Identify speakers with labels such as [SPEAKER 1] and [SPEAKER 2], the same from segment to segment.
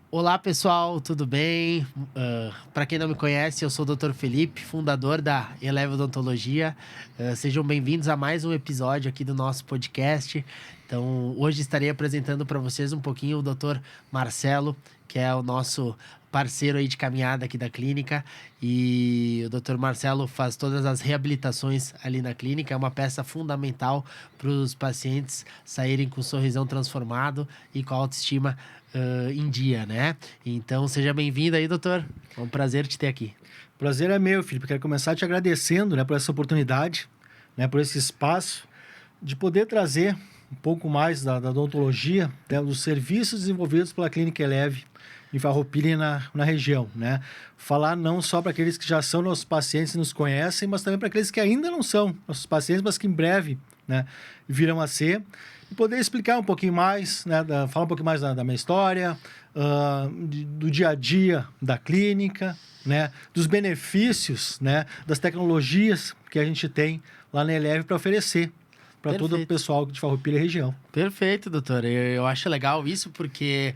[SPEAKER 1] Olá pessoal, tudo bem? Para quem não me conhece, eu sou o Dr. Felipe, fundador da Eleve Odontologia. Sejam bem-vindos a mais um episódio aqui do nosso podcast. Então, hoje estarei apresentando para vocês um pouquinho o Dr. Marcelo, que é o nosso parceiro aí de caminhada aqui da clínica. E o Dr. Marcelo faz todas as reabilitações ali na clínica, é uma peça fundamental para os pacientes saírem com o sorrisão transformado e com a autoestima em dia, né? Então, seja bem-vindo aí, doutor. É um prazer te ter aqui.
[SPEAKER 2] Prazer é meu, Felipe. Quero começar te agradecendo, né, por essa oportunidade, né, por esse espaço de poder trazer um pouco mais da odontologia, né, dos serviços desenvolvidos pela Clínica Eleve em Farroupilha e na região, né? Falar não só para aqueles que já são nossos pacientes e nos conhecem, mas também para aqueles que ainda não são nossos pacientes, mas que em breve, né, virão a ser, e poder explicar um pouquinho mais, né, falar um pouquinho mais da minha história, do dia a dia da clínica, né, dos benefícios, né, das tecnologias que a gente tem lá na Eleve para oferecer para todo o pessoal de Farroupilha e região.
[SPEAKER 1] Perfeito, doutor. Eu acho legal isso porque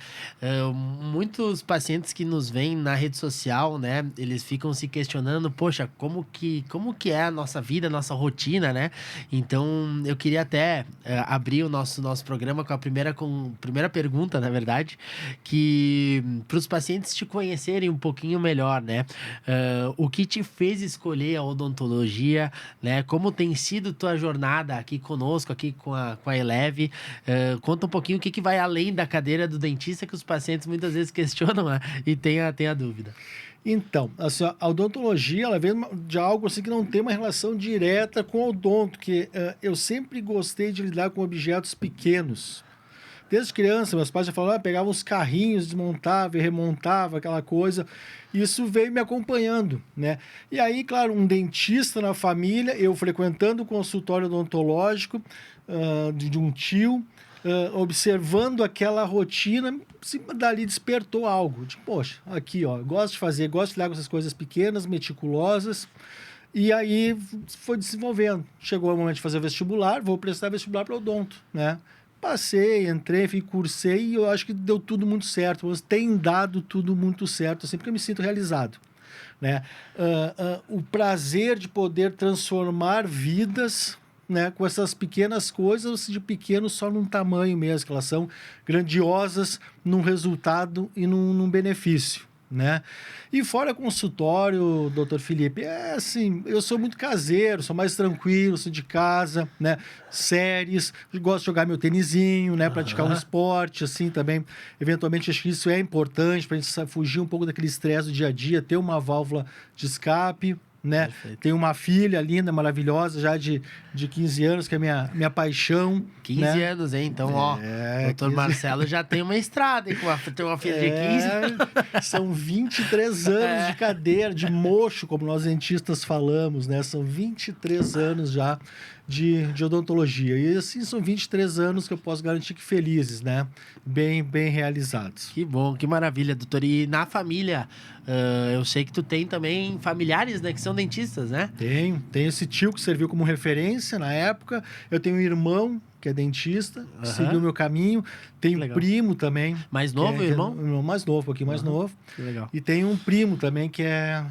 [SPEAKER 1] muitos pacientes que nos veem na rede social, né, eles ficam se questionando, poxa, como que é a nossa vida, a nossa rotina, né? Então, eu queria até abrir o nosso programa com a primeira pergunta, na verdade, que para os pacientes te conhecerem um pouquinho melhor, né? O que te fez escolher a odontologia, né? Como tem sido tua jornada aqui conosco, aqui com a Eleve? Conta um pouquinho o que vai além da cadeira do dentista que os pacientes muitas vezes questionam, né? E tem a dúvida.
[SPEAKER 2] Então, assim, a odontologia, ela vem de algo assim que não tem uma relação direta com o odonto, que eu sempre gostei de lidar com objetos pequenos. Desde criança, meus pais já falavam, pegavam uns carrinhos, desmontava e remontava, aquela coisa. Isso veio me acompanhando, né? E aí, claro, um dentista na família, eu frequentando o consultório odontológico de um tio, observando aquela rotina, dali despertou algo. Tipo, poxa, aqui, ó, gosto de lidar com essas coisas pequenas, meticulosas. E aí foi desenvolvendo. Chegou o momento de fazer vestibular, vou prestar vestibular para odonto, né? Passei, entrei, cursei e eu acho que deu tudo muito certo. Tem dado tudo muito certo, assim, porque eu me sinto realizado, né? O prazer de poder transformar vidas, né, com essas pequenas coisas, de pequeno só num tamanho mesmo, que elas são grandiosas num resultado e num benefício, né? E fora consultório, doutor Felipe, é assim, eu sou muito caseiro, sou mais tranquilo, sou de casa, né? Séries, gosto de jogar meu tênisinho, né? Praticar um esporte, assim, também. Eventualmente, acho que isso é importante para a gente fugir um pouco daquele estresse do dia a dia, ter uma válvula de escape, né?
[SPEAKER 1] Perfeito.
[SPEAKER 2] Tenho uma filha linda, maravilhosa, já de 15 anos, que é minha paixão.
[SPEAKER 1] 15
[SPEAKER 2] né?
[SPEAKER 1] anos, hein? Então, ó, doutor
[SPEAKER 2] 15...
[SPEAKER 1] Marcelo já tem uma estrada, hein? Tem uma filha de 15.
[SPEAKER 2] São 23 anos de cadeira, de mocho, como nós dentistas falamos, né? São 23 anos já de odontologia. E assim, são 23 anos que eu posso garantir que felizes, né? Bem realizados.
[SPEAKER 1] Que bom, que maravilha, doutor. E na família, eu sei que tu tem também familiares, né, que são dentistas, né?
[SPEAKER 2] Tenho esse tio que serviu como referência na época. Eu tenho um irmão que é dentista, que seguiu o meu caminho. Tenho um primo também.
[SPEAKER 1] Mais novo, irmão?
[SPEAKER 2] Mais novo, um pouquinho mais novo.
[SPEAKER 1] Que legal.
[SPEAKER 2] E tem um primo também que é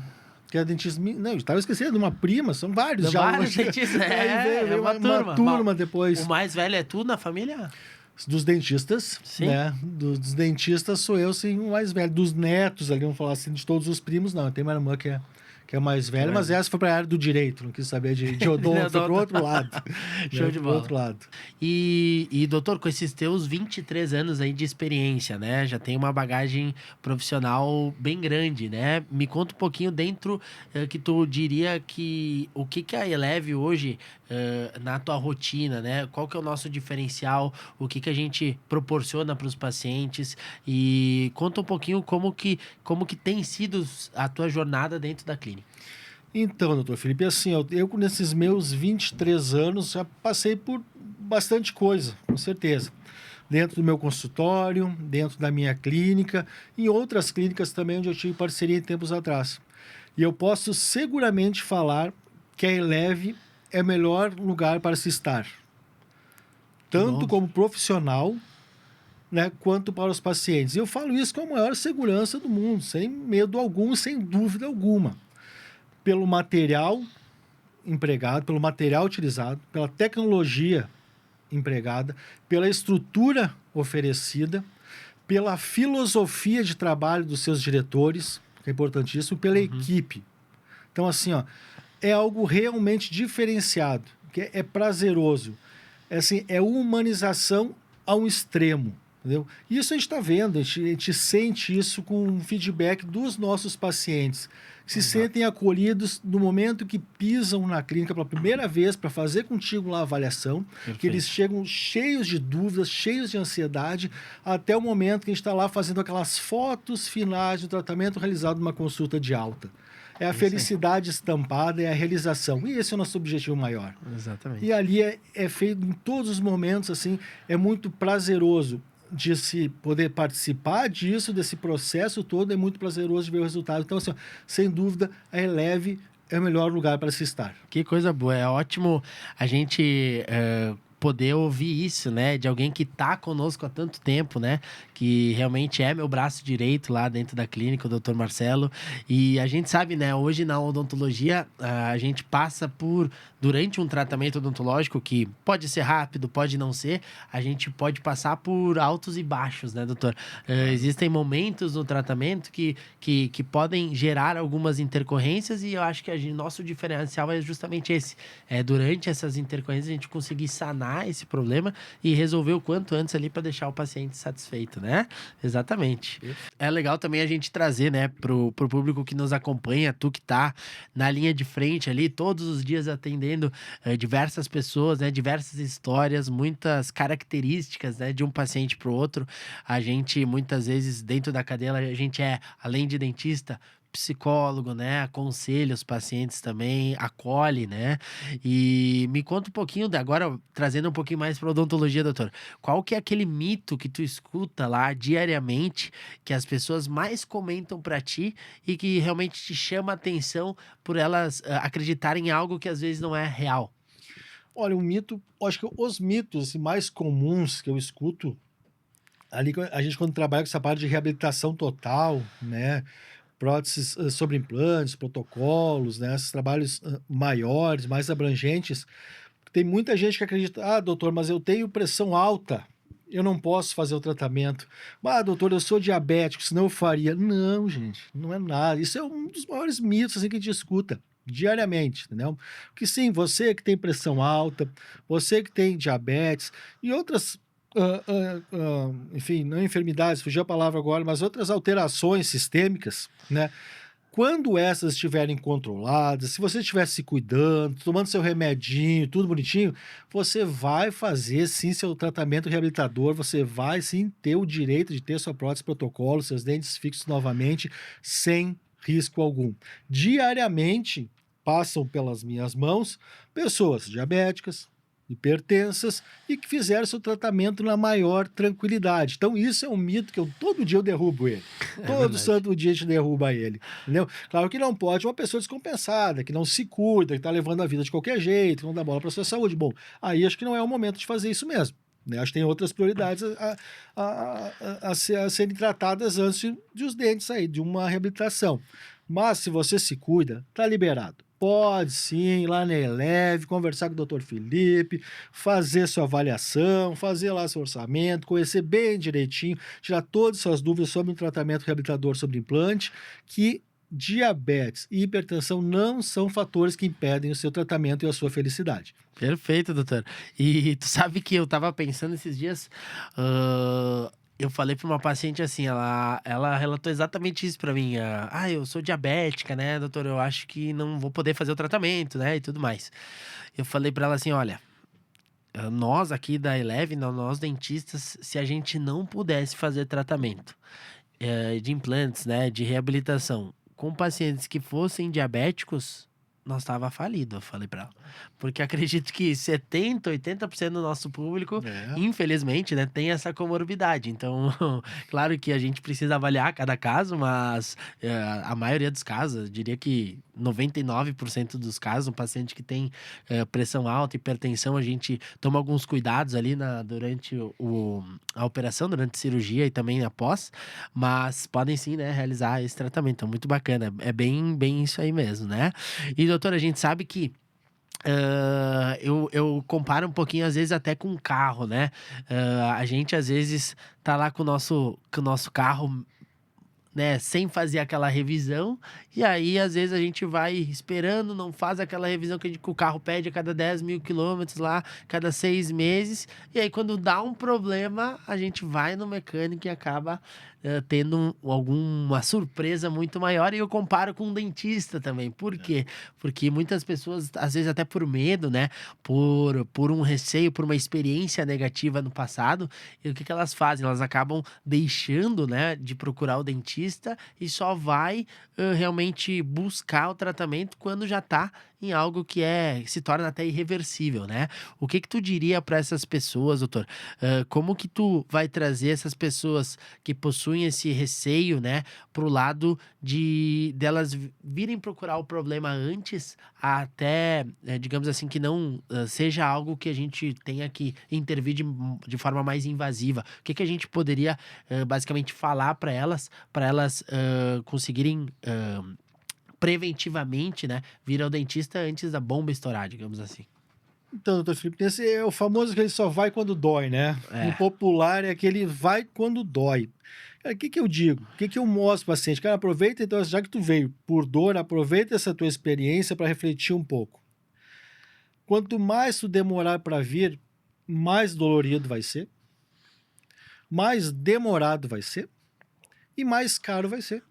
[SPEAKER 2] dentista. Não, eu estava esquecendo de uma prima, são vários
[SPEAKER 1] São
[SPEAKER 2] já.
[SPEAKER 1] vários dentistas,
[SPEAKER 2] veio uma turma depois.
[SPEAKER 1] O mais velho é tu na família?
[SPEAKER 2] Dos dentistas,
[SPEAKER 1] sim,
[SPEAKER 2] né? Dos dentistas sou eu, sim, o mais velho. Dos netos ali, vamos falar assim, de todos os primos, não. Tem uma irmã que é mais velha, mas essa foi para a área do direito, não quis saber de odonto, foi para o outro lado.
[SPEAKER 1] Show de bola.
[SPEAKER 2] Outro lado.
[SPEAKER 1] E, doutor, com esses teus 23 anos aí de experiência, né? Já tem uma bagagem profissional bem grande, né? Me conta um pouquinho dentro que tu diria que o que a Eleve hoje na tua rotina, né? Qual que é o nosso diferencial? O que a gente proporciona para os pacientes? E conta um pouquinho como que tem sido a tua jornada dentro da clínica.
[SPEAKER 2] Então, doutor Felipe, assim, eu nesses meus 23 anos já passei por bastante coisa, com certeza. Dentro do meu consultório, dentro da minha clínica, em outras clínicas também onde eu tive parceria em tempos atrás. E eu posso seguramente falar que a Eleve é o melhor lugar para se estar. Tanto como profissional, né, quanto para os pacientes. E eu falo isso com a maior segurança do mundo, sem medo algum, sem dúvida alguma. Pelo material empregado, pelo material utilizado, pela tecnologia empregada, pela estrutura oferecida, pela filosofia de trabalho dos seus diretores, que é importantíssimo, pela equipe. Então, assim, ó, é algo realmente diferenciado, que é prazeroso. É, assim, é humanização ao extremo. Entendeu? Isso a gente está vendo, a gente sente isso com o feedback dos nossos pacientes, que se sentem acolhidos no momento que pisam na clínica pela primeira vez para fazer contigo lá a avaliação, que eles chegam cheios de dúvidas, cheios de ansiedade, até o momento que a gente está lá fazendo aquelas fotos finais do tratamento realizado numa consulta de alta. É a felicidade estampada, é a realização. E esse é o nosso objetivo maior.
[SPEAKER 1] Exatamente.
[SPEAKER 2] E ali é feito em todos os momentos, assim, é muito prazeroso de se poder participar disso, desse processo todo, é muito prazeroso de ver o resultado. Então, assim, ó, sem dúvida, a Eleve é o melhor lugar para se estar.
[SPEAKER 1] Que coisa boa, é ótimo a gente poder ouvir isso, né, de alguém que tá conosco há tanto tempo, né, que realmente é meu braço direito lá dentro da clínica, o Dr. Marcelo, e a gente sabe, né, hoje na odontologia a gente passa por, durante um tratamento odontológico, que pode ser rápido, pode não ser, a gente pode passar por altos e baixos, né, doutor? Existem momentos no tratamento que podem gerar algumas intercorrências e eu acho que nosso diferencial é justamente esse, durante essas intercorrências a gente conseguir sanar esse problema e resolver o quanto antes ali para deixar o paciente satisfeito, né? Exatamente. É legal também a gente trazer, né, pro público que nos acompanha, tu que tá na linha de frente ali, todos os dias atendendo diversas pessoas, né, diversas histórias, muitas características, né, de um paciente pro outro. A gente, muitas vezes, dentro da cadeia, a gente além de dentista, psicólogo, né? Aconselha os pacientes também, acolhe, né? E me conta um pouquinho, agora trazendo um pouquinho mais para odontologia, doutor. Qual que é aquele mito que tu escuta lá diariamente, que as pessoas mais comentam para ti e que realmente te chama a atenção por elas acreditarem em algo que às vezes não é real?
[SPEAKER 2] Olha, um mito, acho que os mitos assim, mais comuns que eu escuto, ali a gente quando trabalha com essa parte de reabilitação total, né? Próteses sobre implantes, protocolos, né? Esses trabalhos maiores, mais abrangentes. Tem muita gente que acredita, ah, doutor, mas eu tenho pressão alta, eu não posso fazer o tratamento. Ah, doutor, eu sou diabético, senão eu faria. Não, gente, não é nada. Isso é um dos maiores mitos assim, que a gente escuta diariamente, entendeu? Porque sim, você que tem pressão alta, você que tem diabetes e outras enfim, não enfermidades, fugiu a palavra agora, mas outras alterações sistêmicas, né? Quando essas estiverem controladas, se você estiver se cuidando, tomando seu remedinho, tudo bonitinho, você vai fazer sim seu tratamento reabilitador, você vai sim ter o direito de ter sua prótese protocolo, seus dentes fixos novamente, sem risco algum. Diariamente passam pelas minhas mãos pessoas diabéticas, hipertensas e que fizeram seu tratamento na maior tranquilidade. Então, isso é um mito que todo dia eu derrubo ele. Todo santo dia a gente derruba ele. Entendeu? Claro que não pode uma pessoa descompensada, que não se cuida, que está levando a vida de qualquer jeito, que não dá bola para a sua saúde. Bom, aí acho que não é o momento de fazer isso mesmo. Né? Acho que tem outras prioridades a serem tratadas antes de os dentes sair, de uma reabilitação. Mas se você se cuida, está liberado. Pode sim, ir lá na Eleve, conversar com o Dr. Felipe, fazer sua avaliação, fazer lá seu orçamento, conhecer bem direitinho, tirar todas as suas dúvidas sobre o tratamento reabilitador sobre implante, que diabetes e hipertensão não são fatores que impedem o seu tratamento e a sua felicidade.
[SPEAKER 1] Perfeito, doutor. E tu sabe que eu tava pensando esses dias, eu falei para uma paciente assim, ela relatou exatamente isso para mim. Eu sou diabética, né, doutor? Eu acho que não vou poder fazer o tratamento, né, e tudo mais. Eu falei para ela assim, olha, nós aqui da Eleve, nós dentistas, se a gente não pudesse fazer tratamento de implantes, né, de reabilitação com pacientes que fossem diabéticos, nós tava falido, eu falei pra ela. Porque acredito que 70, 80% do nosso público, infelizmente, né, tem essa comorbidade. Então, claro que a gente precisa avaliar cada caso, mas a maioria dos casos, eu diria que 99% dos casos, um paciente que tem pressão alta, hipertensão, a gente toma alguns cuidados ali durante a operação, durante a cirurgia e também após, mas podem sim, né, realizar esse tratamento. Então, muito bacana. É bem isso aí mesmo, né? E, doutor, a gente sabe que eu comparo um pouquinho, às vezes, até com um carro, né? A gente, às vezes, tá lá com o nosso carro, né, sem fazer aquela revisão, e aí às vezes a gente vai esperando, não faz aquela revisão que o carro pede a cada 10.000 quilômetros lá, cada 6 meses, e aí quando dá um problema, a gente vai no mecânico e acaba tendo alguma surpresa muito maior, e eu comparo com um dentista também. Por quê? Porque muitas pessoas, às vezes até por medo, né, por um receio, por uma experiência negativa no passado, e o que elas fazem? Elas acabam deixando, né, de procurar o dentista e só vai realmente buscar o tratamento quando já está em algo que se torna até irreversível, né? O que tu diria para essas pessoas, doutor? Como que tu vai trazer essas pessoas que possuem esse receio, né, pro lado de delas virem procurar o problema antes, até, digamos assim, que não seja algo que a gente tenha que intervir de forma mais invasiva? O que a gente poderia basicamente falar para elas conseguirem preventivamente, né, vir ao dentista antes da bomba estourar, digamos assim?
[SPEAKER 2] Então, doutor Felipe, esse é o famoso que ele só vai quando dói, né? No
[SPEAKER 1] É,
[SPEAKER 2] popular é aquele vai quando dói. Cara, o que que eu digo? O que que eu mostro para o paciente? Cara, aproveita então, já que tu veio por dor, aproveita essa tua experiência para refletir um pouco. Quanto mais tu demorar para vir, mais dolorido vai ser, mais demorado vai ser e mais caro vai ser.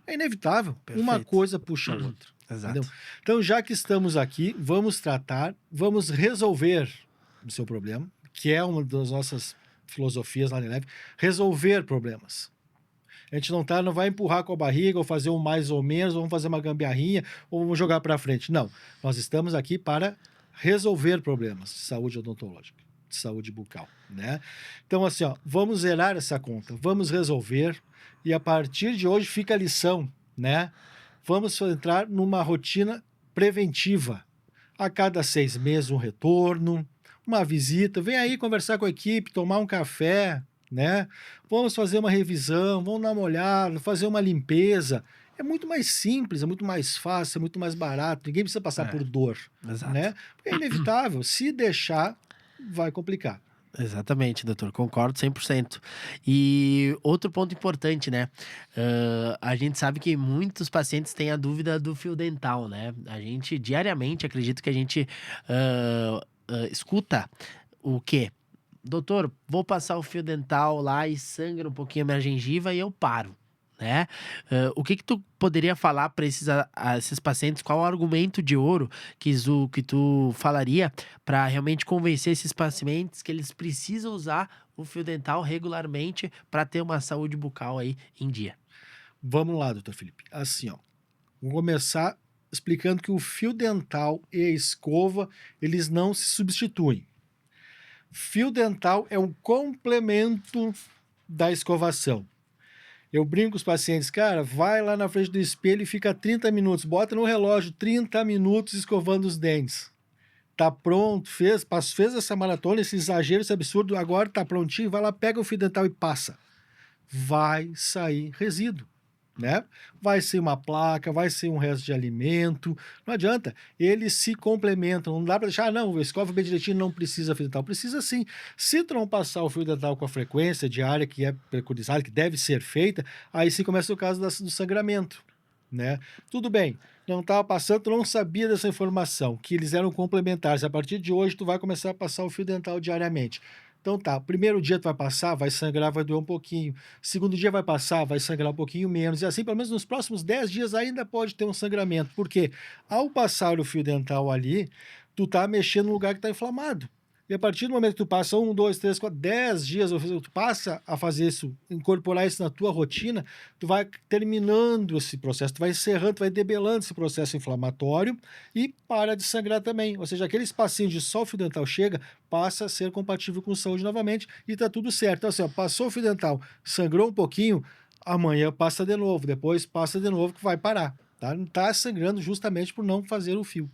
[SPEAKER 2] É inevitável. Uma
[SPEAKER 1] perfeito.
[SPEAKER 2] coisa puxa a outra. Entendeu?
[SPEAKER 1] Exato.
[SPEAKER 2] Então, já que estamos aqui, vamos tratar, vamos resolver o seu problema, que é uma das nossas filosofias lá na Eleve, resolver problemas. A gente não vai empurrar com a barriga ou fazer um mais ou menos, ou vamos fazer uma gambiarrinha, ou vamos jogar para frente. Não, nós estamos aqui para resolver problemas de saúde odontológica, de saúde bucal, né? Então, assim, ó, vamos zerar essa conta, vamos resolver, e a partir de hoje fica a lição, né? Vamos entrar numa rotina preventiva. A cada 6 meses, um retorno, uma visita. Vem aí conversar com a equipe, tomar um café, né? Vamos fazer uma revisão, vamos dar uma olhada, fazer uma limpeza. É muito mais simples, é muito mais fácil, é muito mais barato. Ninguém precisa passar
[SPEAKER 1] É,
[SPEAKER 2] por dor,
[SPEAKER 1] exato.
[SPEAKER 2] né? Porque é inevitável. Se deixar, vai complicar.
[SPEAKER 1] Exatamente, doutor, concordo 100%. E outro ponto importante, né? A gente sabe que muitos pacientes têm a dúvida do fio dental, né? A gente diariamente, acredito que a gente escuta o quê? Doutor, vou passar o fio dental lá e sangra um pouquinho a minha gengiva e eu paro, né? O que tu poderia falar para esses pacientes? Qual o argumento de ouro que tu falaria para realmente convencer esses pacientes que eles precisam usar o fio dental regularmente para ter uma saúde bucal aí em dia?
[SPEAKER 2] Vamos lá, doutor Felipe. Assim, ó. Vou começar explicando que o fio dental e a escova, eles não se substituem. Fio dental é um complemento da escovação. Eu brinco com os pacientes, cara, vai lá na frente do espelho e fica 30 minutos, bota no relógio 30 minutos escovando os dentes. Tá pronto, fez essa maratona, esse exagero, esse absurdo, agora tá prontinho, vai lá, pega o fio dental e passa. Vai sair resíduo, né? Vai ser uma placa, vai ser um resto de alimento, não adianta, eles se complementam, não dá para deixar, não, escova bem direitinho, não precisa fio dental, precisa sim. Se tu não passar o fio dental com a frequência diária que é preconizada, que deve ser feita, aí sim começa o caso do sangramento, né? Tudo bem, não estava passando, tu não sabia dessa informação, que eles eram complementares, a partir de hoje tu vai começar a passar o fio dental diariamente. Então tá, primeiro dia tu vai passar, vai sangrar, vai doer um pouquinho. Segundo dia vai passar, vai sangrar um pouquinho menos. E assim, pelo menos nos próximos 10 dias ainda pode ter um sangramento. Porque ao passar o fio dental ali, tu tá mexendo no lugar que tá inflamado. E a partir do momento que tu passa 1, 2, 3, 4, 10 dias, tu passa a fazer isso, incorporar isso na tua rotina, tu vai terminando esse processo, tu vai encerrando, tu vai debelando esse processo inflamatório e para de sangrar também. Ou seja, aquele espacinho de só o fio dental chega, passa a ser compatível com saúde novamente e tá tudo certo. Então assim, ó, passou o fio dental, sangrou um pouquinho, amanhã passa de novo, depois passa de novo que vai parar. Tá sangrando justamente por não fazer o fio.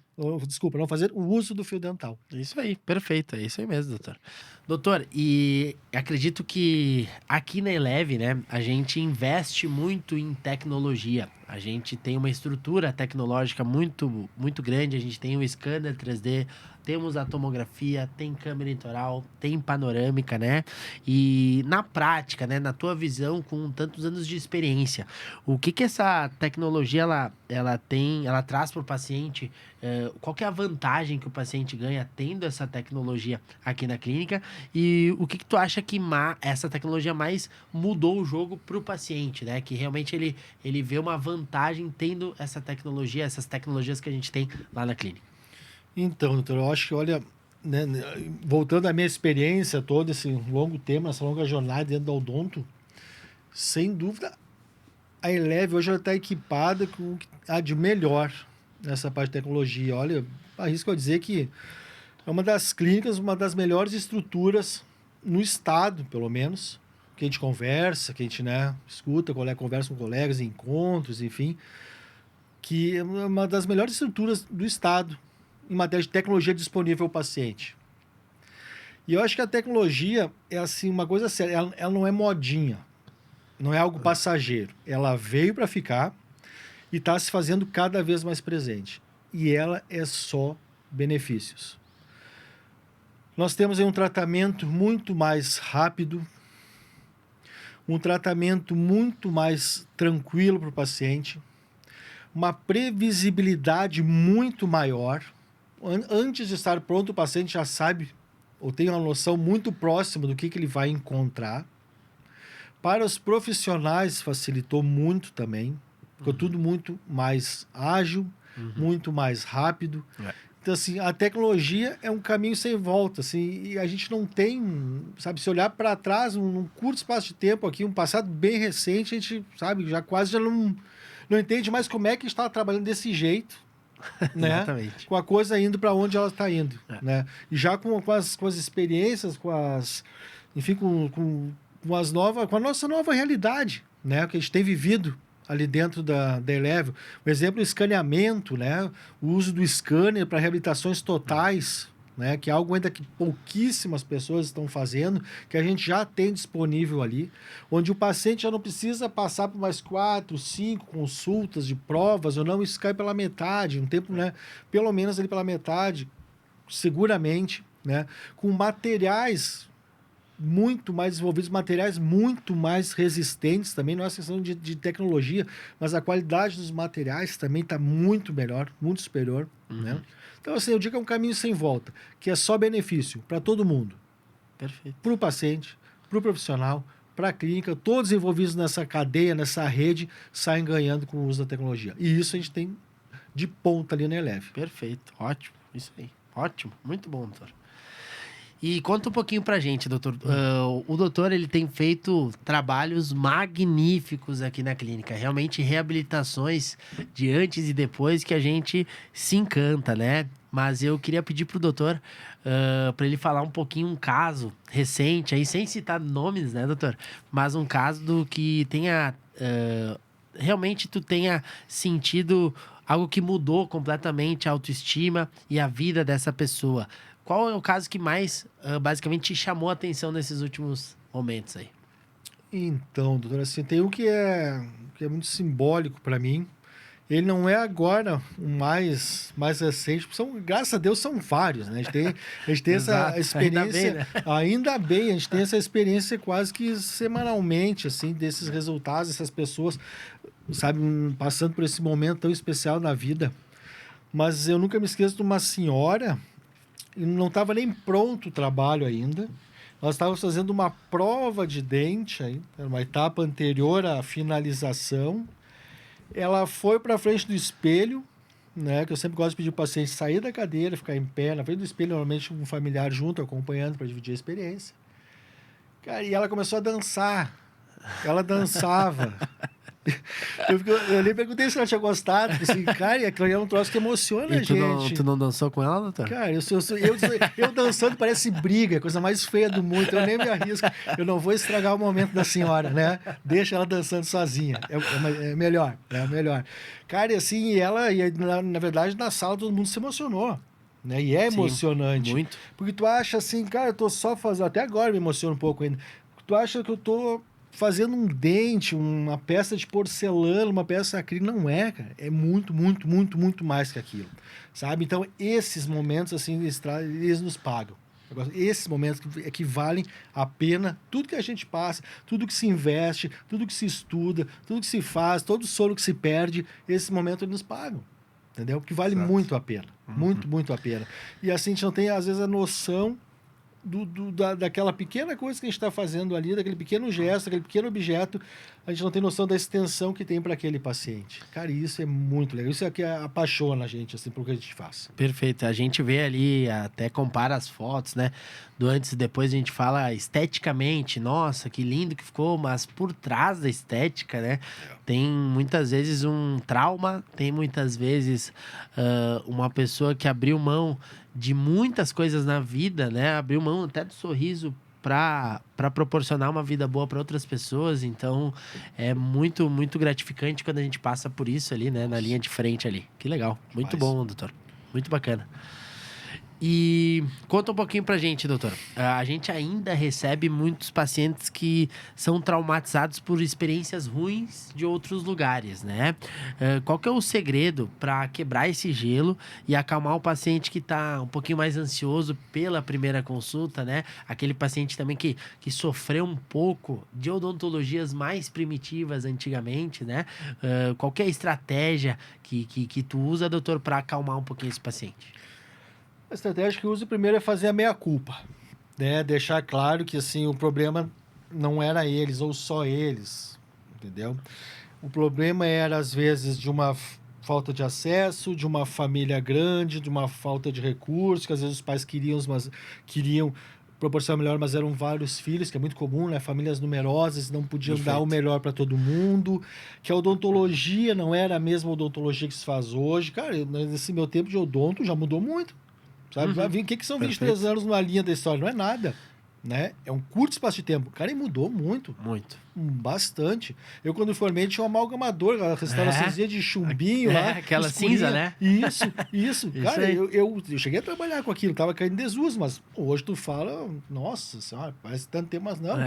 [SPEAKER 2] Desculpa, não fazer o uso do fio dental.
[SPEAKER 1] Isso aí, perfeito, é isso aí mesmo, doutor. Doutor, e acredito que aqui na Eleve, né, a gente investe muito em tecnologia. A gente tem uma estrutura tecnológica muito grande, a gente tem o scanner 3D, temos a tomografia, tem câmera intraoral, tem panorâmica, né? E na prática, né, na tua visão, com tantos anos de experiência, o que que essa tecnologia ela traz para o paciente? Qual que é a vantagem que o paciente ganha tendo essa tecnologia aqui na clínica? E o que que tu acha que essa tecnologia mais mudou o jogo para o paciente, né? Que realmente ele vê uma vantagem tendo essa tecnologia, essas tecnologias que a gente tem lá na clínica.
[SPEAKER 2] Então, doutor, eu acho que, olha, né, voltando à minha experiência, todo esse longo tempo, essa longa jornada dentro do odonto, sem dúvida, a Eleve hoje está equipada com o que há de melhor nessa parte de tecnologia. Olha, arrisco a dizer que é uma das clínicas, uma das melhores estruturas no estado, pelo menos, que a gente conversa, que a gente, né, escuta, conversa com colegas em encontros, enfim, que é uma das melhores estruturas do estado em matéria de tecnologia disponível ao paciente. E eu acho que a tecnologia é assim uma coisa séria, ela não é modinha, não é algo passageiro. Ela veio para ficar e está se fazendo cada vez mais presente. E ela é só benefícios. Nós temos aí um tratamento muito mais rápido, um tratamento muito mais tranquilo para o paciente, uma previsibilidade muito maior. Antes de estar pronto, o paciente já sabe ou tem uma noção muito próxima do que ele vai encontrar. Para os profissionais facilitou muito também. Ficou tudo muito mais ágil, muito mais rápido. Então, assim, a tecnologia é um caminho sem volta, assim, e a gente não tem, sabe, se olhar para trás, num curto espaço de tempo aqui, um passado bem recente, a gente, sabe, já não entende mais como é que está trabalhando desse jeito, né?
[SPEAKER 1] Exatamente.
[SPEAKER 2] Com a coisa indo para onde ela está indo, né? E já com as experiências, enfim, com a nossa nova realidade, né? Que a gente tem vivido ali dentro da Eleve. O exemplo, o escaneamento, né? O uso do scanner para reabilitações totais, né? Que é algo ainda que pouquíssimas pessoas estão fazendo, que a gente já tem disponível ali, onde o paciente já não precisa passar por mais 4, 5 consultas de provas, ou não, isso cai pela metade, um tempo, né? Pelo menos ali pela metade, seguramente, né? Com materiais muito mais desenvolvidos, materiais muito mais resistentes também, não é questão de tecnologia, mas a qualidade dos materiais também está muito melhor, muito superior, né? Então, assim, eu digo que é um caminho sem volta, que é só benefício para todo mundo.
[SPEAKER 1] Perfeito.
[SPEAKER 2] Para o paciente, para o profissional, para a clínica, todos envolvidos nessa cadeia, nessa rede, saem ganhando com o uso da tecnologia. E isso a gente tem de ponta ali na Eleve.
[SPEAKER 1] Perfeito, ótimo, isso aí, ótimo, muito bom, doutor. E conta um pouquinho pra gente, doutor. O doutor, ele tem feito trabalhos magníficos aqui na clínica. Realmente, reabilitações de antes e depois que a gente se encanta, né? Mas eu queria pedir pro doutor para ele falar um pouquinho um caso recente, aí sem citar nomes, né, doutor? Mas um caso do que tenha... realmente tu tenha sentido algo que mudou completamente a autoestima e a vida dessa pessoa. Qual é o caso que mais, basicamente, te chamou a atenção nesses últimos momentos aí?
[SPEAKER 2] Então, doutor, assim, tem um que é muito simbólico para mim. Ele não é agora o mais recente, graças a Deus são vários, né? A gente tem essa
[SPEAKER 1] Exato,
[SPEAKER 2] experiência,
[SPEAKER 1] ainda bem, né?
[SPEAKER 2] ainda bem, a gente tem essa experiência quase que semanalmente, assim, desses resultados, essas pessoas, sabe, passando por esse momento tão especial na vida. Mas eu nunca me esqueço de uma senhora, e não estava nem pronto o trabalho ainda. Nós estávamos fazendo uma prova de dente, aí, uma etapa anterior à finalização. Ela foi para frente do espelho, né? Que eu sempre gosto de pedir para o paciente sair da cadeira, ficar em pé na frente do espelho, normalmente um familiar junto, acompanhando para dividir a experiência. Cara, e ela começou a dançar. Ela dançava Eu nem perguntei se ela tinha gostado, porque, assim, cara, aquilo ali é um troço que emociona a gente.
[SPEAKER 1] Tu não dançou com ela, doutor?
[SPEAKER 2] Cara, eu dançando parece briga, a coisa mais feia do mundo, então eu nem me arrisco. Eu não vou estragar o momento da senhora, né? Deixa ela dançando sozinha. É melhor, é melhor. Cara, e assim, na verdade, na sala todo mundo se emocionou. Né? E é
[SPEAKER 1] Sim,
[SPEAKER 2] emocionante.
[SPEAKER 1] muito.
[SPEAKER 2] Porque tu acha assim, cara, eu tô só fazendo. Até agora me emociona um pouco ainda. Tu acha que eu tô fazendo um dente, uma peça de porcelana, uma peça acrílica. Não é, cara. É muito, muito, muito, muito mais que aquilo. Sabe? Então, esses momentos, assim, eles nos pagam. Esses momentos que valem a pena, tudo que a gente passa, tudo que se investe, tudo que se estuda, tudo que se faz, todo o solo que se perde, esses momentos eles nos pagam. Entendeu? Porque vale
[SPEAKER 1] Exato.
[SPEAKER 2] muito a pena. Muito, muito a pena. E assim, a gente não tem, às vezes, a noção daquela pequena coisa que a gente está fazendo ali, daquele pequeno gesto, daquele pequeno objeto, a gente não tem noção da extensão que tem para aquele paciente. Cara, isso é muito legal. Isso é que apaixona a gente, assim, por que a gente faz.
[SPEAKER 1] Perfeito. A gente vê ali, até compara as fotos, né? Do antes e depois a gente fala esteticamente, nossa, que lindo que ficou, mas por trás da estética, né? Tem muitas vezes um trauma, tem muitas vezes uma pessoa que abriu mão de muitas coisas na vida, né? Abriu mão até do sorriso para proporcionar uma vida boa para outras pessoas. Então, é muito, muito gratificante quando a gente passa por isso ali, né? Na linha de frente ali. Que legal. Muito bom, doutor. Muito bacana. E conta um pouquinho pra gente, doutor. A gente ainda recebe muitos pacientes que são traumatizados por experiências ruins de outros lugares, né? Qual que é o segredo para quebrar esse gelo e acalmar o paciente que tá um pouquinho mais ansioso pela primeira consulta, né? Aquele paciente também que sofreu um pouco de odontologias mais primitivas antigamente, né? Qual que é a estratégia que tu usa, doutor, para acalmar um pouquinho esse paciente?
[SPEAKER 2] A estratégia que eu uso primeiro é fazer a meia-culpa, né? Deixar claro que, assim, o problema não era eles ou só eles, entendeu? O problema era, às vezes, de uma falta de acesso, de uma família grande, de uma falta de recursos, que às vezes os pais queriam proporcionar melhor, mas eram vários filhos, que é muito comum, né? Famílias numerosas não podiam dar o melhor para todo mundo, que a odontologia não era a mesma odontologia que se faz hoje. Cara, nesse meu tempo de odonto já mudou muito. Sabe?
[SPEAKER 1] Uhum.
[SPEAKER 2] O que são 23 anos numa linha da história? Não é nada. Né? É um curto espaço de tempo. Cara, e mudou muito.
[SPEAKER 1] Muito.
[SPEAKER 2] Bastante. Eu, quando formei, tinha um amalgamador, aquela restauraçãozinha de chumbinho lá.
[SPEAKER 1] Aquela
[SPEAKER 2] escurinha.
[SPEAKER 1] cinza, né?
[SPEAKER 2] Isso. Cara, eu cheguei a trabalhar com aquilo, tava caindo em desuso, mas hoje tu fala, nossa senhora, parece tanto tempo, mas não.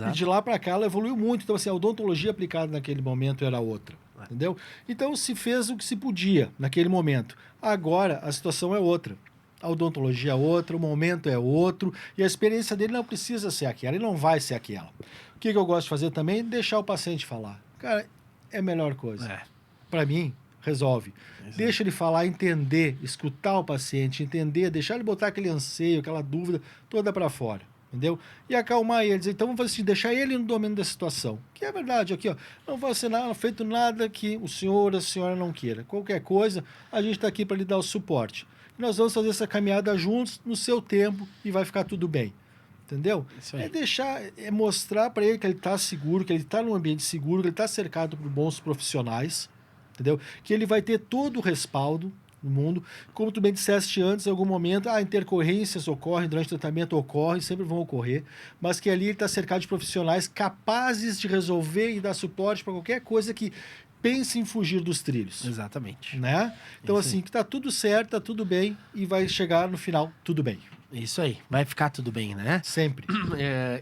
[SPEAKER 2] E de lá para cá ela evoluiu muito. Então, assim, a odontologia aplicada naquele momento era outra. Entendeu? Então, se fez o que se podia naquele momento. Agora, a situação é outra. A odontologia é outra, o momento é outro, e a experiência dele não precisa ser aquela, ele não vai ser aquela. O que eu gosto de fazer também? Deixar o paciente falar. Cara, é a melhor coisa. Para mim, resolve. Deixa ele falar, entender, escutar o paciente, entender, deixar ele botar aquele anseio, aquela dúvida toda para fora. Entendeu? E acalmar ele, dizer, então vamos assim, deixar ele no domínio da situação. Que é verdade, aqui, ó, não vai ser nada, feito nada que o senhor, a senhora não queira. Qualquer coisa, a gente está aqui para lhe dar o suporte. Nós vamos fazer essa caminhada juntos, no seu tempo, e vai ficar tudo bem. Entendeu? É mostrar para ele que ele está seguro, que ele está num ambiente seguro, que ele está cercado por bons profissionais, entendeu? Que ele vai ter todo o respaldo no mundo. Como tu bem disseste antes, em algum momento, intercorrências ocorrem durante o tratamento, sempre vão ocorrer, mas que ali ele está cercado de profissionais capazes de resolver e dar suporte para qualquer coisa que pense em fugir dos trilhos.
[SPEAKER 1] Exatamente.
[SPEAKER 2] Né? Então, assim, que tá tudo certo, tá tudo bem e vai chegar no final tudo bem.
[SPEAKER 1] Isso aí, vai ficar tudo bem, né?
[SPEAKER 2] Sempre.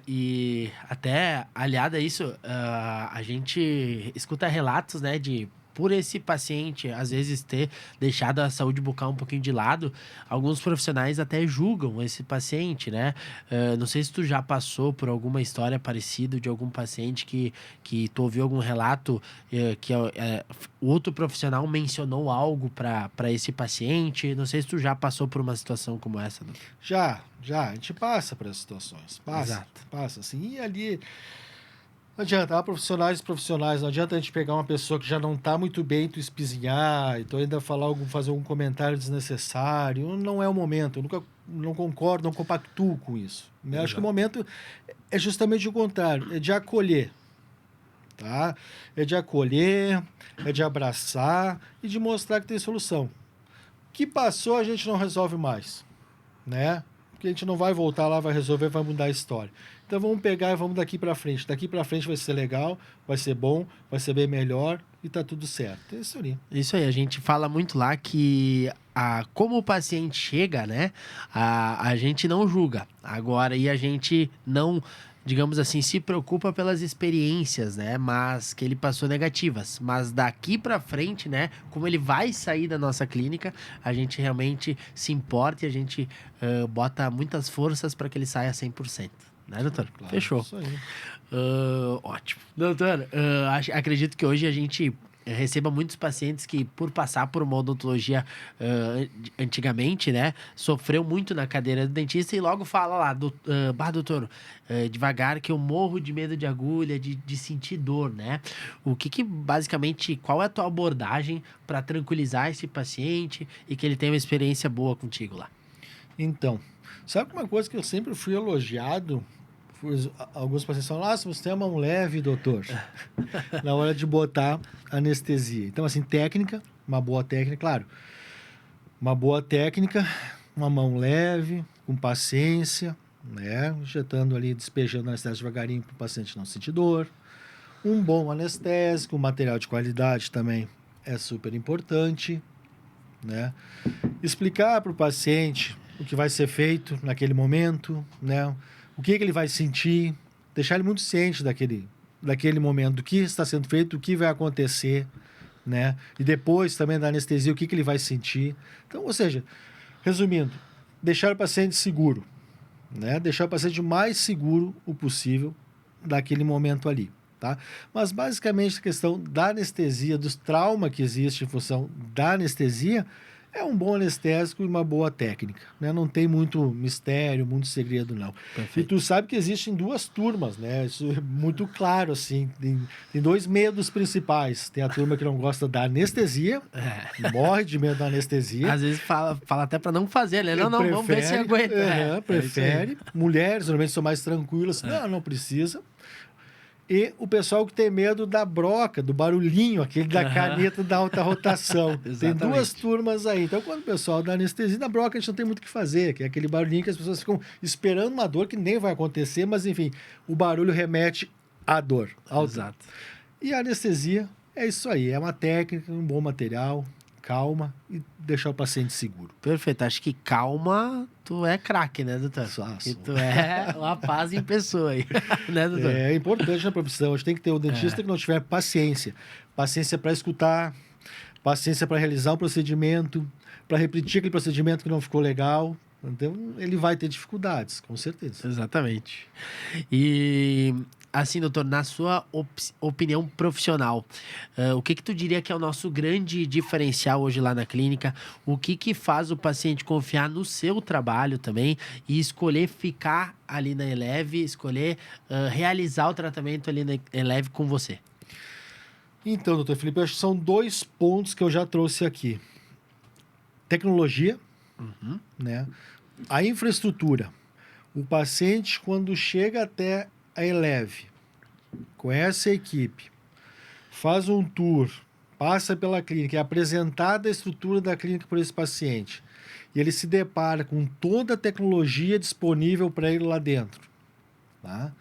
[SPEAKER 1] E até aliado a isso, a gente escuta relatos, né, de por esse paciente, às vezes, ter deixado a saúde bucal um pouquinho de lado, alguns profissionais até julgam esse paciente, né? Não sei se tu já passou por alguma história parecida de algum paciente que tu ouviu algum relato que o outro profissional mencionou algo para esse paciente. Não sei se tu já passou por uma situação como essa. Doutor.
[SPEAKER 2] Já. A gente passa por essas situações. Passa, assim. E ali... Não adianta, há profissionais, não adianta a gente pegar uma pessoa que já não está muito bem, tu espizinhar, e tu ainda fazer algum comentário desnecessário. Não é o momento, eu não concordo, não compactuo com isso. Né? Acho que o momento é justamente o contrário, é de acolher. tá? É de acolher, é de abraçar e de mostrar que tem solução. O que passou a gente não resolve mais, né? Porque a gente não vai voltar lá, vai resolver, vai mudar a história. Então vamos pegar e vamos daqui para frente. Daqui para frente vai ser legal, vai ser bom, vai ser bem melhor e tá tudo certo. É isso ali.
[SPEAKER 1] Isso aí, a gente fala muito lá que como o paciente chega, né? A gente não julga. Agora, e a gente não, digamos assim, se preocupa pelas experiências, né? Mas que ele passou negativas. Mas daqui pra frente, né? Como ele vai sair da nossa clínica, a gente realmente se importa e a gente bota muitas forças para que ele saia 100%. Né, doutor?
[SPEAKER 2] Claro,
[SPEAKER 1] Fechou.
[SPEAKER 2] isso aí.
[SPEAKER 1] Ótimo. Doutor, acredito que hoje a gente receba muitos pacientes que, por passar por uma odontologia antigamente, né, sofreu muito na cadeira do dentista e logo fala lá, doutor, devagar que eu morro de medo de agulha, de sentir dor, né? Basicamente, qual é a tua abordagem para tranquilizar esse paciente e que ele tenha uma experiência boa contigo lá?
[SPEAKER 2] Então, sabe uma coisa que eu sempre fui elogiado? Alguns pacientes falam, se você tem a mão leve, doutor, na hora de botar anestesia. Então, assim, técnica, uma boa técnica, claro. Uma boa técnica, uma mão leve, com paciência, né? Injetando ali, despejando anestésico devagarinho para o paciente não sentir dor. Um bom anestésico, material de qualidade também é super importante, né? Explicar para o paciente o que vai ser feito naquele momento, né? O que ele vai sentir, deixar ele muito ciente daquele momento, do que está sendo feito, o que vai acontecer, né? E depois também da anestesia, o que ele vai sentir. Então, ou seja, resumindo, deixar o paciente seguro, né? Deixar o paciente o mais seguro o possível daquele momento ali, tá? Mas basicamente a questão da anestesia, dos traumas que existe em função da anestesia, é um bom anestésico e uma boa técnica, né? Não tem muito mistério, muito segredo, não.
[SPEAKER 1] Perfeito.
[SPEAKER 2] E tu sabe que existem duas turmas, né? Isso é muito claro, assim. Tem dois medos principais. Tem a turma que não gosta da anestesia, morre de medo da anestesia.
[SPEAKER 1] Às vezes fala até para não fazer, né? Não, vamos ver se aguenta.
[SPEAKER 2] Prefere. Mulheres, normalmente, são mais tranquilas. Não precisa. E o pessoal que tem medo da broca, do barulhinho, aquele da caneta da alta rotação. Tem duas turmas aí. Então, quando o pessoal dá anestesia, na broca a gente não tem muito o que fazer, que é aquele barulhinho que as pessoas ficam esperando uma dor que nem vai acontecer, mas enfim, o barulho remete à dor.
[SPEAKER 1] Exato.
[SPEAKER 2] E a anestesia é isso aí, é uma técnica, um bom material, calma e deixar o paciente seguro.
[SPEAKER 1] Perfeito. Acho que calma, tu é craque, né, doutor? E tu é uma paz em pessoa aí, né, doutor?
[SPEAKER 2] É importante na profissão. A gente tem que ter o dentista que não tiver paciência. Paciência para escutar, paciência para realizar o procedimento, para repetir aquele procedimento que não ficou legal. Então, ele vai ter dificuldades, com certeza.
[SPEAKER 1] Exatamente. E, assim, doutor, na sua opinião profissional, o que tu diria que é o nosso grande diferencial hoje lá na clínica? O que faz o paciente confiar no seu trabalho também e escolher ficar ali na Eleve, escolher realizar o tratamento ali na Eleve com você?
[SPEAKER 2] Então, doutor Felipe, eu acho que são 2 pontos que eu já trouxe aqui. Tecnologia, né? A infraestrutura. O paciente, quando chega até a Eleve, conhece a equipe, faz um tour, passa pela clínica, é apresentada a estrutura da clínica por esse paciente, e ele se depara com toda a tecnologia disponível para ele lá dentro. Tá?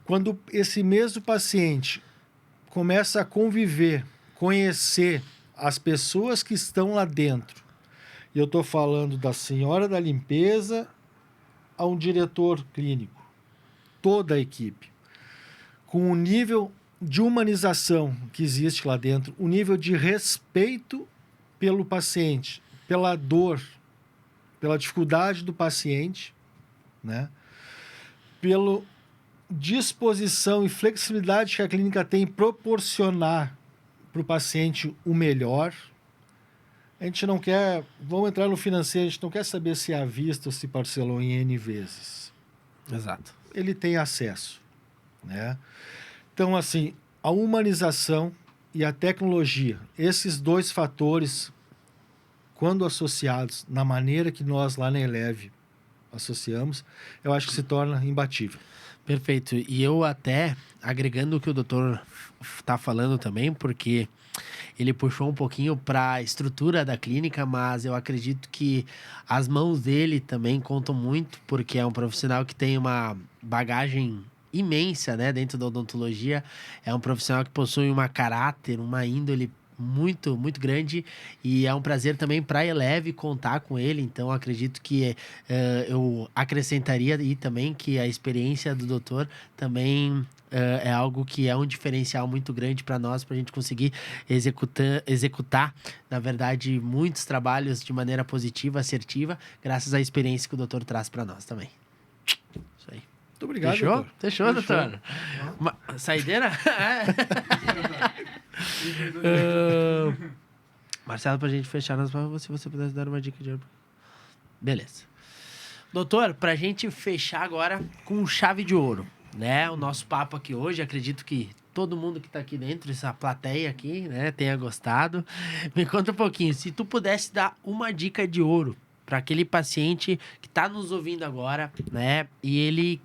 [SPEAKER 2] Quando esse mesmo paciente começa a conviver, conhecer as pessoas que estão lá dentro, e eu estou falando da senhora da limpeza a um diretor clínico, toda a equipe, com o nível de humanização que existe lá dentro, o nível de respeito pelo paciente, pela dor, pela dificuldade do paciente, né? Pela disposição e flexibilidade que a clínica tem em proporcionar para o paciente o melhor. A gente não quer, vamos entrar no financeiro, a gente não quer saber se é à vista ou se parcelou em N vezes.
[SPEAKER 1] Exato.
[SPEAKER 2] Ele tem acesso, né? Então, assim, a humanização e a tecnologia, esses 2 fatores, quando associados na maneira que nós lá na Eleve associamos, eu acho que se torna imbatível.
[SPEAKER 1] Perfeito. E eu até, agregando o que o doutor está falando também, porque ele puxou um pouquinho para a estrutura da clínica, mas eu acredito que as mãos dele também contam muito, porque é um profissional que tem uma bagagem imensa, né, dentro da odontologia. É um profissional que possui uma caráter, uma índole muito, muito grande, e é um prazer também para a Eleve contar com ele. Então, acredito que eu acrescentaria aí também que a experiência do doutor também é algo que é um diferencial muito grande para nós, para a gente conseguir executar, na verdade, muitos trabalhos de maneira positiva, assertiva, graças à experiência que o doutor traz para nós também. Isso aí.
[SPEAKER 2] Muito obrigado,
[SPEAKER 1] Fechou?
[SPEAKER 2] doutor.
[SPEAKER 1] Fechou, doutor. Saideira? Marcelo, pra gente fechar, se você pudesse dar uma dica de ouro. Beleza. Doutor, pra gente fechar agora com chave de ouro, né? O nosso papo aqui hoje, acredito que todo mundo que tá aqui dentro, essa plateia aqui, né, tenha gostado. Me conta um pouquinho, se tu pudesse dar uma dica de ouro para aquele paciente que tá nos ouvindo agora, né, e ele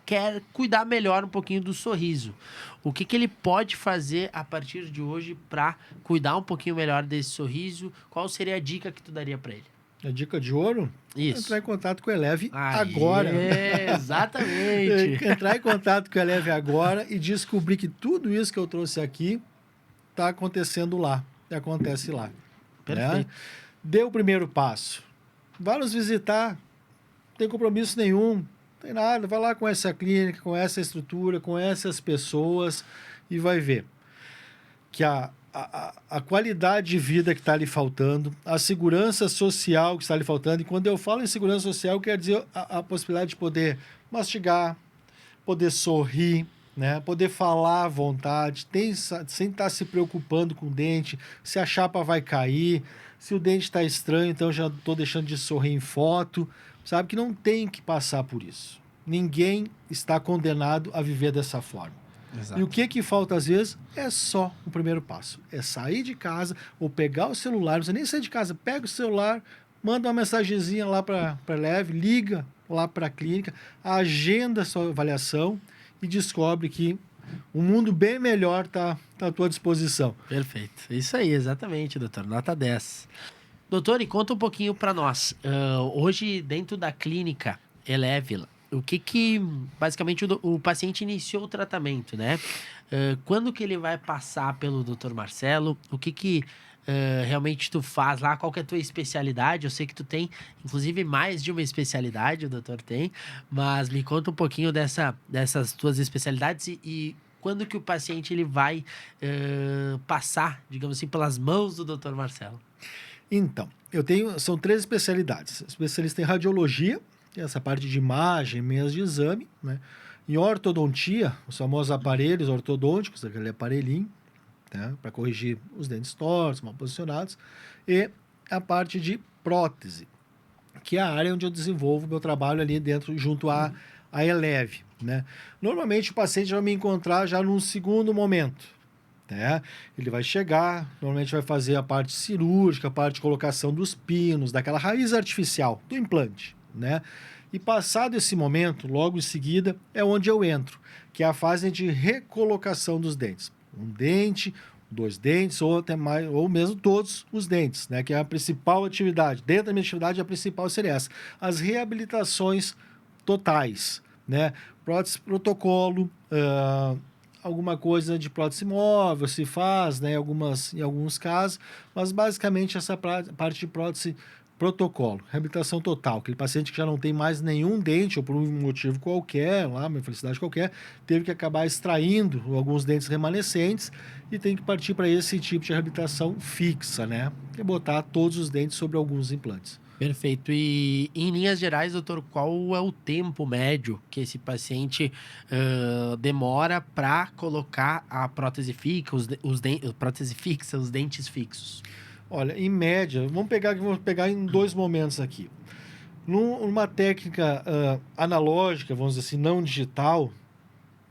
[SPEAKER 1] quer cuidar melhor um pouquinho do sorriso. O que ele pode fazer a partir de hoje para cuidar um pouquinho melhor desse sorriso? Qual seria a dica que tu daria para ele?
[SPEAKER 2] A dica de ouro?
[SPEAKER 1] Isso.
[SPEAKER 2] Entrar em contato com o Eleve
[SPEAKER 1] Aê,
[SPEAKER 2] agora.
[SPEAKER 1] Exatamente.
[SPEAKER 2] Entrar em contato com o Eleve agora e descobrir que tudo isso que eu trouxe aqui está acontecendo lá. E acontece lá.
[SPEAKER 1] Perfeito.
[SPEAKER 2] Né? Dê o primeiro passo. Vá nos visitar. Não tem compromisso nenhum. Não tem nada. Vai lá, conhece a clínica, conhece a estrutura, conhece as pessoas e vai ver que a qualidade de vida que está lhe faltando, a segurança social que está lhe faltando. E quando eu falo em segurança social, quer dizer a possibilidade de poder mastigar, poder sorrir, né? Poder falar à vontade, sem estar se preocupando com o dente, se a chapa vai cair, se o dente está estranho, então já estou deixando de sorrir em foto. Sabe que não tem que passar por isso. Ninguém está condenado a viver dessa forma.
[SPEAKER 1] Exato.
[SPEAKER 2] E o que falta às vezes é só o primeiro passo. É sair de casa ou pegar o celular, não precisa nem sair de casa, pega o celular, manda uma mensagenzinha lá para a Eleve, liga lá para a clínica, agenda a sua avaliação e descobre que um mundo bem melhor está à tua disposição.
[SPEAKER 1] Perfeito. Isso aí, exatamente, doutor. Nota 10. Doutor, e conta um pouquinho para nós. Hoje, dentro da clínica Eleve, o que basicamente o paciente iniciou o tratamento, né? Quando que ele vai passar pelo Dr. Marcelo? O que realmente tu faz lá? Qual que é a tua especialidade? Eu sei que tu tem, inclusive, mais de uma especialidade, o doutor tem, mas me conta um pouquinho dessas tuas especialidades e quando que o paciente ele vai passar, digamos assim, pelas mãos do Dr. Marcelo?
[SPEAKER 2] Então, são 3 especialidades. Especialista em radiologia, essa parte de imagem, meias de exame, né? Em ortodontia, os famosos aparelhos ortodônticos, aquele aparelhinho, né? Para corrigir os dentes tortos, mal posicionados, e a parte de prótese, que é a área onde eu desenvolvo meu trabalho ali dentro, junto à Eleve, né? Normalmente o paciente vai me encontrar já num segundo momento, né? Ele vai chegar, normalmente vai fazer a parte cirúrgica, a parte de colocação dos pinos, daquela raiz artificial, do implante, né? E passado esse momento, logo em seguida, é onde eu entro, que é a fase de recolocação dos dentes. Um dente, 2 dentes, ou até mais, ou mesmo todos os dentes, né? Que é a principal atividade. Dentro da minha atividade, a principal seria essa. As reabilitações totais, né? Prótese protocolo, alguma coisa de prótese móvel se faz, né? Em alguns casos, mas basicamente essa parte de prótese protocolo, reabilitação total, aquele paciente que já não tem mais nenhum dente ou por um motivo qualquer, lá, uma infelicidade qualquer, teve que acabar extraindo alguns dentes remanescentes e tem que partir para esse tipo de reabilitação fixa, né? Que é botar todos os dentes sobre alguns implantes.
[SPEAKER 1] Perfeito. E em linhas gerais, doutor, qual é o tempo médio que esse paciente demora para colocar a prótese fixa, prótese fixa, os dentes fixos?
[SPEAKER 2] Olha, em média, vamos pegar em 2 momentos aqui. Numa técnica analógica, vamos dizer assim, não digital,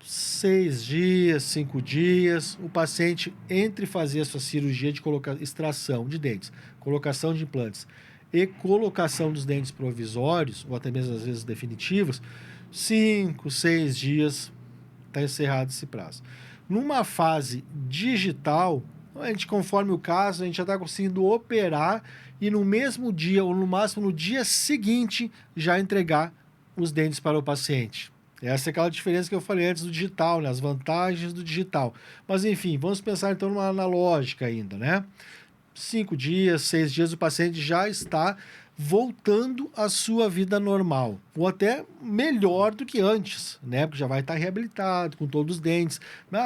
[SPEAKER 2] 6 dias, 5 dias, o paciente entre fazer a sua cirurgia de extração de dentes, colocação de implantes e colocação dos dentes provisórios, ou até mesmo às vezes definitivos, 5, 6 dias, está encerrado esse prazo. Numa fase digital, a gente, conforme o caso, a gente já está conseguindo operar e no mesmo dia, ou no máximo no dia seguinte, já entregar os dentes para o paciente. Essa é aquela diferença que eu falei antes do digital, né? As vantagens do digital. Mas enfim, vamos pensar então numa analógica ainda, né? 5 dias, 6 dias, o paciente já está voltando à sua vida normal, ou até melhor do que antes, né? Porque já vai estar reabilitado, com todos os dentes.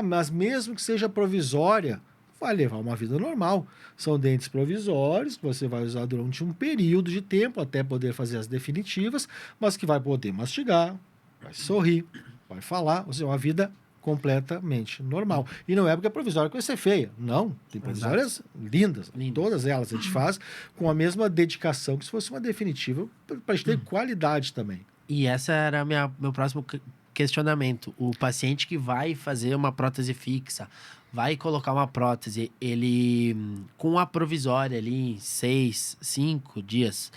[SPEAKER 2] Mas mesmo que seja provisória, vai levar uma vida normal. São dentes provisórios que você vai usar durante um período de tempo até poder fazer as definitivas, mas que vai poder mastigar, vai sorrir, vai falar, ou seja, uma vida completamente normal. E não é porque a provisória que vai ser feia. Não, tem
[SPEAKER 1] Exato.
[SPEAKER 2] provisórias lindas.
[SPEAKER 1] Lindas.
[SPEAKER 2] Todas elas a gente faz com a mesma dedicação que se fosse uma definitiva, para a gente ter qualidade também.
[SPEAKER 1] E essa era meu próximo questionamento. O paciente que vai fazer uma prótese fixa, vai colocar uma prótese, ele com a provisória ali em 6, 5 dias,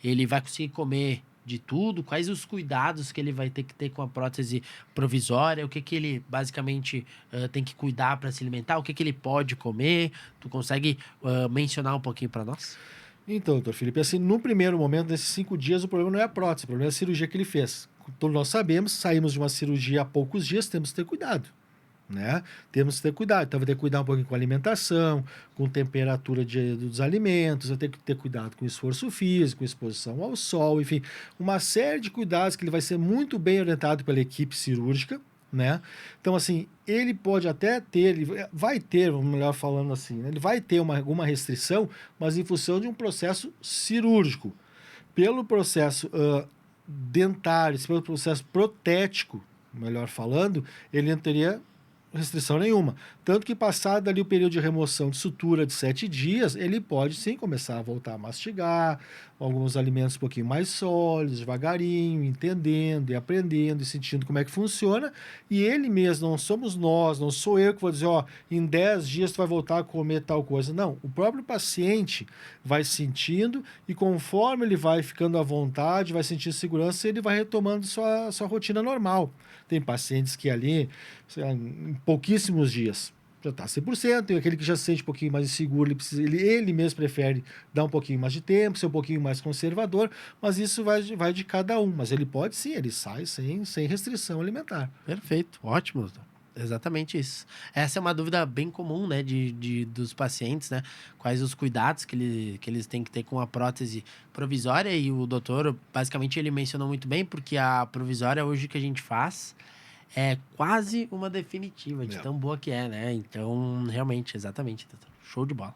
[SPEAKER 1] ele vai conseguir comer de tudo? Quais os cuidados que ele vai ter que ter com a prótese provisória? O que que ele basicamente tem que cuidar para se alimentar? O que que ele pode comer? Tu consegue mencionar um pouquinho para nós?
[SPEAKER 2] Então, doutor Felipe, assim, no primeiro momento, nesses 5 dias, o problema não é a prótese, o problema é a cirurgia que ele fez. Todos nós sabemos, saímos de uma cirurgia há poucos dias, temos que ter cuidado. Né? Temos que ter cuidado. Então, vai ter que cuidar um pouquinho com a alimentação, com temperatura dos alimentos, vai ter que ter cuidado com o esforço físico, exposição ao sol, enfim, uma série de cuidados que ele vai ser muito bem orientado pela equipe cirúrgica, né? Então, assim, ele pode até ter, ele vai ter, vamos melhor falando assim, né? Ele vai ter alguma restrição, mas em função de um processo cirúrgico. Pelo processo dentário, pelo processo protético, melhor falando, ele não teria restrição nenhuma. Tanto que passado ali o período de remoção de sutura de 7 dias, ele pode sim começar a voltar a mastigar, alguns alimentos um pouquinho mais sólidos, devagarinho, entendendo e aprendendo e sentindo como é que funciona. E ele mesmo, não somos nós, não sou eu que vou dizer, ó, em 10 dias tu vai voltar a comer tal coisa. Não, o próprio paciente vai sentindo e conforme ele vai ficando à vontade, vai sentir segurança, ele vai retomando sua rotina normal. Tem pacientes que ali, sei lá, em pouquíssimos dias, já está 100%, tem aquele que já se sente um pouquinho mais inseguro, ele mesmo prefere dar um pouquinho mais de tempo, ser um pouquinho mais conservador, mas isso vai de cada um. Mas ele pode sim, ele sai sem restrição alimentar.
[SPEAKER 1] Perfeito, ótimo, doutor. Exatamente isso. Essa é uma dúvida bem comum, né, dos pacientes, né? Quais os cuidados que eles têm que ter com a prótese provisória. E o doutor, basicamente, ele mencionou muito bem, porque a provisória hoje que a gente faz é quase uma definitiva, de
[SPEAKER 2] É.
[SPEAKER 1] tão boa que é, né? Então, realmente, exatamente, doutor. Show de bola.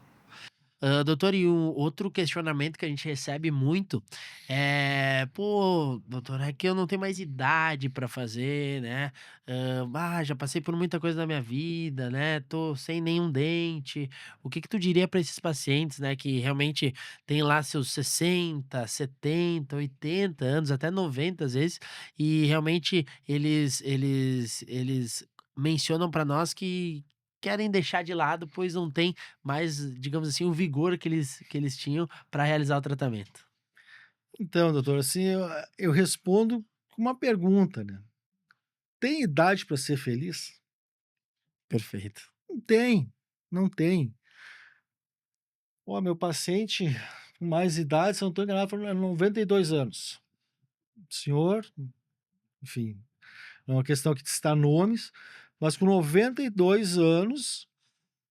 [SPEAKER 1] Doutor, e um outro questionamento que a gente recebe muito é: "Pô, doutor, é que eu não tenho mais idade para fazer, né, já passei por muita coisa na minha vida, né, tô sem nenhum dente". O que que tu diria para esses pacientes, né, que realmente têm lá seus 60, 70, 80 anos, até 90 às vezes, e realmente eles mencionam para nós que querem deixar de lado, pois não tem mais, digamos assim, o vigor que eles tinham para realizar o tratamento.
[SPEAKER 2] Então, doutor, assim, eu respondo com uma pergunta, né? Tem idade para ser feliz?
[SPEAKER 1] Perfeito.
[SPEAKER 2] Não tem, não tem. Ó, meu paciente com mais idade, se eu não estou enganado, foi 92 anos. O senhor, enfim, é uma questão que está nomes, mas com 92 anos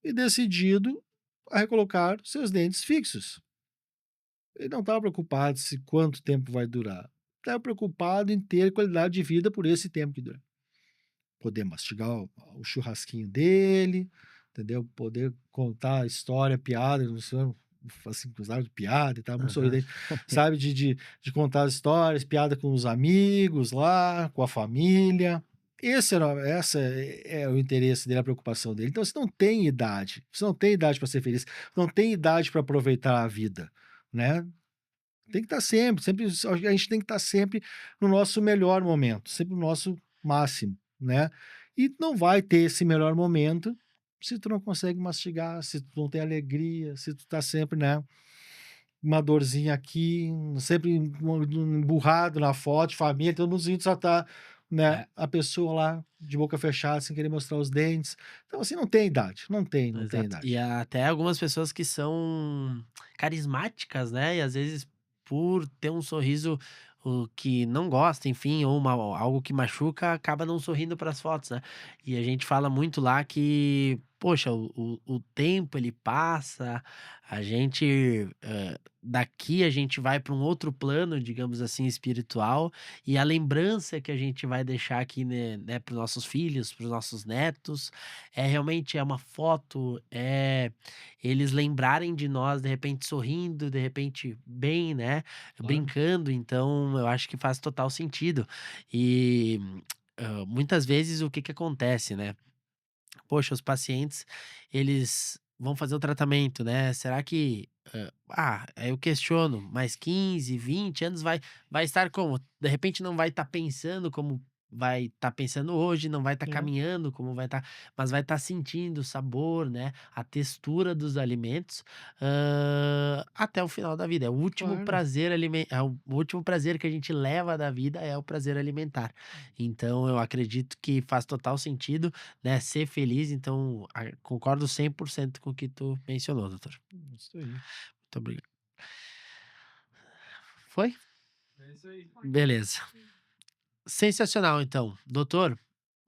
[SPEAKER 2] e decidido a recolocar seus dentes fixos. Ele não estava preocupado se quanto tempo vai durar. Estava preocupado em ter qualidade de vida por esse tempo que dura. Poder mastigar o churrasquinho dele, entendeu? Poder contar a história, piada, não sei, assim, usar de piada e tal, muito
[SPEAKER 1] Aham.
[SPEAKER 2] sorridente, sabe? De contar as histórias, piada com os amigos lá, com a família. Essa é o interesse dele, a preocupação dele. Então, você não tem idade, você não tem idade para ser feliz, não tem idade para aproveitar a vida, né? Tem que estar sempre, a gente tem que estar sempre no nosso melhor momento, sempre no nosso máximo, né? E não vai ter esse melhor momento se tu não consegue mastigar, se tu não tem alegria, se tu tá sempre, né? uma dorzinha aqui, sempre emburrado na foto, família, todo mundo só tá, né,
[SPEAKER 1] É,
[SPEAKER 2] a pessoa lá de boca fechada, sem querer mostrar os dentes. Então, assim, não tem idade, não tem
[SPEAKER 1] exato. E
[SPEAKER 2] idade.
[SPEAKER 1] até algumas pessoas que são carismáticas, né, e às vezes por ter um sorriso, que não gosta, enfim, ou algo que machuca, acaba não sorrindo para as fotos, né. E a gente fala muito lá que, poxa, o tempo ele passa, a gente, daqui a gente vai para um outro plano, digamos assim, espiritual, e a lembrança que a gente vai deixar aqui, né, para os nossos filhos, para os nossos netos, realmente é uma foto, eles lembrarem de nós, de repente sorrindo, de repente bem, né,
[SPEAKER 2] Claro,
[SPEAKER 1] brincando, então eu acho que faz total sentido. E, muitas vezes o que que acontece, né, poxa, os pacientes, eles vão fazer o tratamento, né, será que, aí eu questiono, mais 15, 20 anos vai estar como? De repente não vai estar pensando como vai estar pensando hoje, não vai estar
[SPEAKER 2] é,
[SPEAKER 1] caminhando como vai estar, mas vai estar sentindo o sabor, né, a textura dos alimentos, até o final da vida. É o último
[SPEAKER 2] claro.
[SPEAKER 1] prazer é o último prazer que a gente leva da vida é o prazer alimentar. Então eu acredito que faz total sentido, né, ser feliz, então, concordo 100% com o que tu mencionou, doutor.
[SPEAKER 2] Isso aí.
[SPEAKER 1] Muito obrigado. Foi?
[SPEAKER 2] É isso aí.
[SPEAKER 1] Beleza. Sensacional, então. Doutor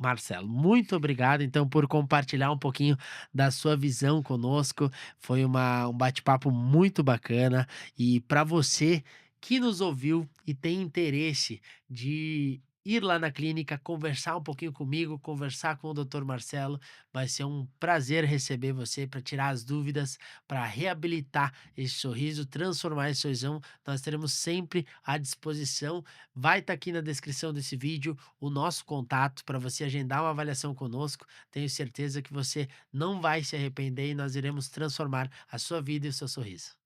[SPEAKER 1] Marcelo, muito obrigado, então, por compartilhar um pouquinho da sua visão conosco. Foi um bate-papo muito bacana. E para você que nos ouviu e tem interesse de ir lá na clínica, conversar um pouquinho comigo, conversar com o doutor Marcelo, vai ser um prazer receber você para tirar as dúvidas, para reabilitar esse sorriso, transformar esse sorrisão. Nós teremos sempre à disposição. Vai estar aqui na descrição desse vídeo o nosso contato para você agendar uma avaliação conosco. Tenho certeza que você não vai se arrepender e nós iremos transformar a sua vida e o seu sorriso.